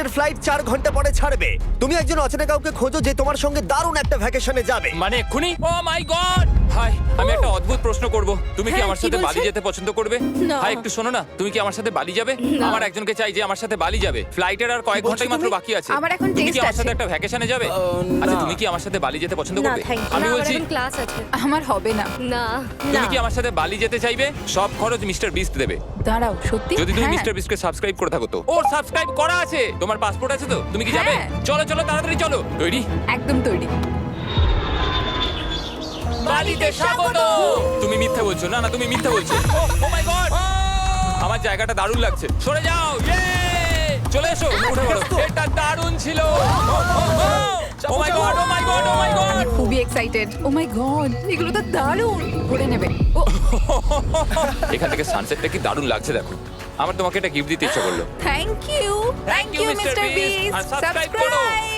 ফ্লাইটের ফ্লাইট 4 ঘন্টা পরে ছাড়বে। তুমি একজন অচেনা কাউকে খোঁজো যে তোমার সঙ্গে দারুণ একটা ভ্যাকেশনে যাবে। মানে এক্ষুনি? ও মাই গড! হাই, আমি একটা অদ্ভুত প্রশ্ন করব। তুমি কি হ্যাঁ, আমার কি সাথে বলছে? বালি যেতে পছন্দ করবে? না। হাই, একটু শোনো না, তুমি কি আমার সাথে বালি যাবে? না। আমার একজনকে চাই যে আমার সাথে বালি যাবে। ফ্লাইটের আর কয়েক ঘন্টাই মাত্র বাকি আছে। আমার এখন তুমি কি test আমার সাথে আছে। একটা ভ্যাকেশনে যাবে? আচ্ছা, তুমি কি আমার সাথে বালি যেতে পছন্দ না করবে? থ্যাংক আমি ইউ বলছি, ক্লাস আছে। আমার হবে না না তুমি কি আমার সাথে বালি যেতে চাইবে? সব খরচ মিস্টার বিস্ট দেবে। দাঁড়াও সত্যি যদি তুমি হ্যাঁ। মিস্টার বিস্টকে সাবস্ক্রাইব করে থাকো তো। ওর সাবস্ক্রাইব করা আছে। তোমার পাসপোর্ট আছে তো? তুমি কি যাবে? হ্যাঁ। চলো চলো, তাড়াতাড়ি চলো। তৈরি? একদম তৈরি বালিতে স্বাগত। তুমি মিথ্যা বলছো। না না, তুমি মিথ্যা বলছো। ও মাই গড, আমার জায়গাটা দারুণ লাগছে। সরে যাও। ইয়ে! চলে এসো, উঠে পড়ো। এটা দারুণ ছিল। ও মাই গড, ও মাই গড, ও মাই গড। আমি খুবই এক্সাইটেড ও মাই গড এগুলো তো দারুণ করে নেবে ও এখান থেকে সানসেটটা কি দারুণ লাগছে দেখো। আমার তোমাকে একটা গিফট দিতে ইচ্ছা করলো। Thank you Thank you, Mr. Mister Beast, Beast আর subscribe করো। সাবস্ক্রাইব